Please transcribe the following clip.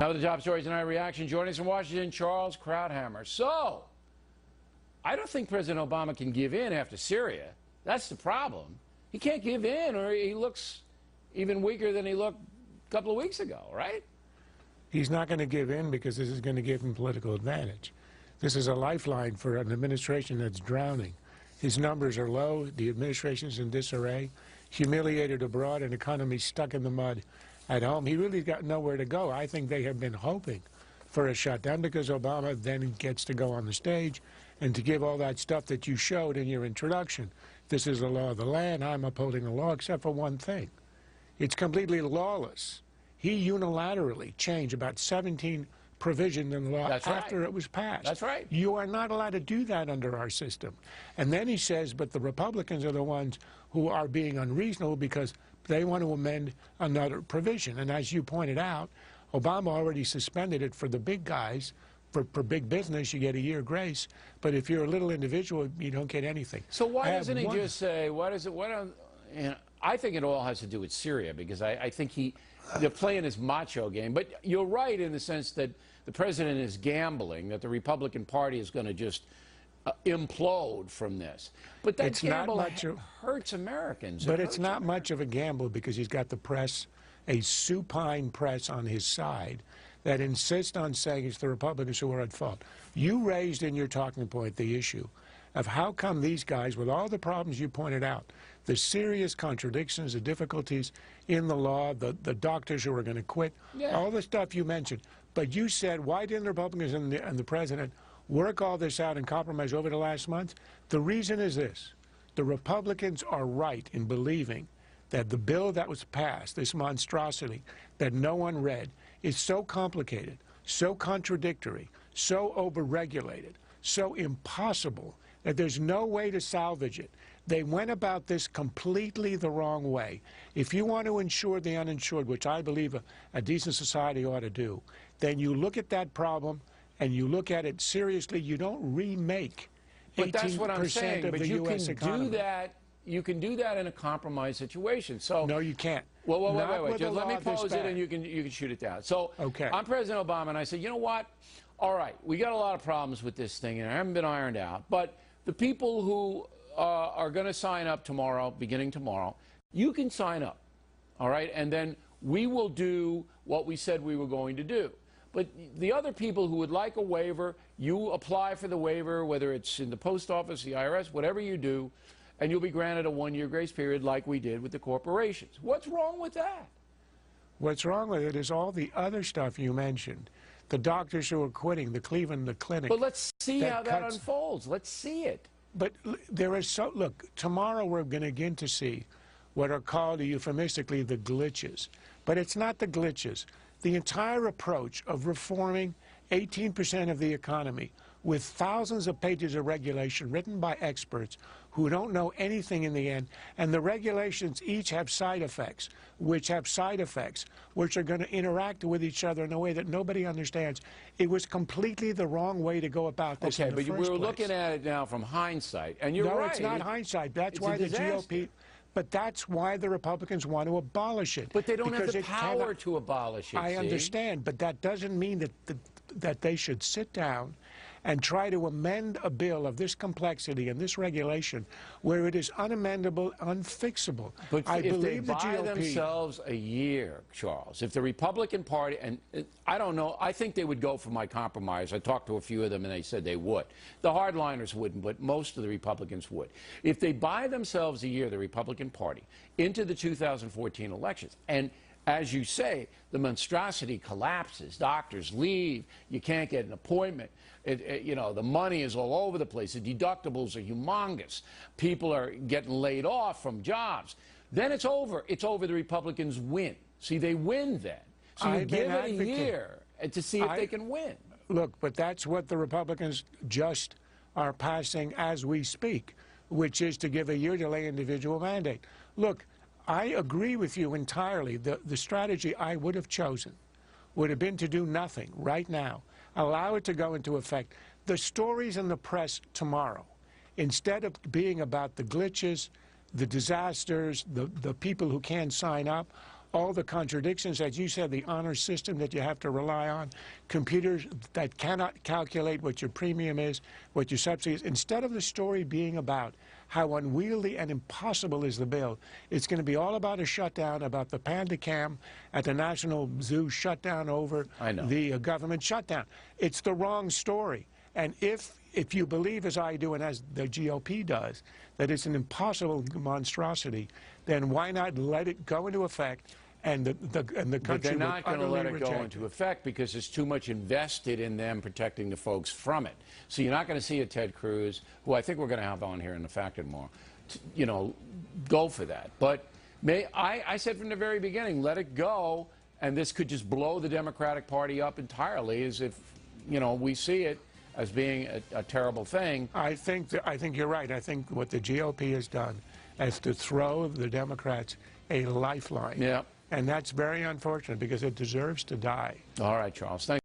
Now with the top stories tonight, reaction. Joining us from Washington, Charles Krauthammer. So, I don't think President Obama can give in after Syria. That's the problem. He can't give in, or he looks even weaker than he looked a couple of weeks ago, right? He's not going to give in because this is going to give him political advantage. This is a lifeline for an administration that's drowning. His numbers are low, the administration's in disarray, humiliated abroad, and economy stuck in the mud at home. He really got nowhere to go. I think they have been hoping for a shutdown because Obama then gets to go on the stage and to give all that stuff that you showed in your introduction. This is the law of the land. I'm upholding the law, except for one thing. It's completely lawless. He unilaterally changed about 17 provisions in the law after it was passed. That's right. You are not allowed to do that under our system. And then he says, but the Republicans are the ones who are being unreasonable because they want to amend another provision. And as you pointed out, Obama already suspended it for the big guys. For big business, you get a year grace. But if you're a little individual, you don't get anything. So why doesn't he just say, I think it all has to do with Syria, because I think they're playing his macho game. But you're right in the sense that the president is gambling, that the Republican Party is going to just implode from this. But that gamble hurts Americans. But it's not much of a gamble because he's got the press, a supine press on his side that insists on saying it's the Republicans who are at fault. You raised in your talking point the issue of how come these guys, with all the problems you pointed out, the serious contradictions, the difficulties in the law, the doctors who are going to quit, all the stuff you mentioned. But you said, why didn't the Republicans and the president work all this out and compromise over the last month? The reason is this. The Republicans are right in believing that the bill that was passed, this monstrosity that no one read, is so complicated, so contradictory, so overregulated, so impossible that there's no way to salvage it. They went about this completely the wrong way. If you want to insure the uninsured, which I believe a decent society ought to do, then you look at that problem and you look at it seriously. You don't remake 18% but that's what I'm saying. of the U.S. economy. You can do that in a compromise situation. So no, you can't. Well, wait. Just let me pose it, and you can shoot it down. So okay. I'm President Obama, and I said, you know what? All right, we got a lot of problems with this thing, and it haven't been ironed out. But the people who are going to sign up tomorrow, beginning tomorrow, you can sign up, all right? And then we will do what we said we were going to do. But the other people who would like a waiver, you apply for the waiver, whether it's in the post office, the IRS, whatever you do, and you'll be granted a one-year grace period like we did with the corporations. What's wrong with that? What's wrong with it is all the other stuff you mentioned. The doctors who are quitting, the Cleveland, the clinic. But let's see how that unfolds. Let's see it. But there is look, tomorrow we're going to begin to see what are called euphemistically the glitches. But it's not the glitches. The entire approach of reforming 18% of the economy with thousands of pages of regulation written by experts who don't know anything in the end, and the regulations each have side effects, which are going to interact with each other in a way that nobody understands. It was completely the wrong way to go about this in the first place. We're looking at it now from hindsight, and you're right. No, it's not hindsight. That's why the GOP... But that's why the Republicans want to abolish it. But they don't have the power to abolish it. I understand, but that doesn't mean that they should sit down and try to amend a bill of this complexity and this regulation where it is unamendable, unfixable. But if they buy themselves a year, Charles, if the Republican Party, and I don't know, I think they would go for my compromise. I talked to a few of them and they said they would. The hardliners wouldn't, but most of the Republicans would. If they buy themselves a year, the Republican Party, into the 2014 elections, and as you say, the monstrosity collapses. Doctors leave. You can't get an appointment. You know, the money is all over the place. The deductibles are humongous. People are getting laid off from jobs. Then it's over. It's over. The Republicans win. See, they win then. So you give it a year to see if they can win. Look, but that's what the Republicans just are passing as we speak, which is to give a year delay individual mandate. Look, I agree with you entirely. The strategy I would have chosen would have been to do nothing right now. Allow it to go into effect. The stories in the press tomorrow, instead of being about the glitches, the disasters, the people who can't sign up, all the contradictions, as you said, the honor system that you have to rely on, computers that cannot calculate what your premium is, what your subsidy is. Instead of the story being about how unwieldy and impossible is the bill, it's going to be all about a shutdown, about the panda cam at the National Zoo shutdown over the government shutdown. It's the wrong story. And if you believe, as I do and as the GOP does, that it's an impossible monstrosity, then why not let it go into effect and the country But they're not going to let it go reject into effect because there's too much invested in them protecting the folks from it. So you're not going to see a Ted Cruz, who I think we're going to have on here in the Factor more, you know, go for that. But I said from the very beginning, let it go, and this could just blow the Democratic Party up entirely, as if, you know, we see it as being a terrible thing. I think you're right. I think what the GOP has done is to throw the Democrats a lifeline. Yeah. And that's very unfortunate because it deserves to die. All right, Charles. Thanks.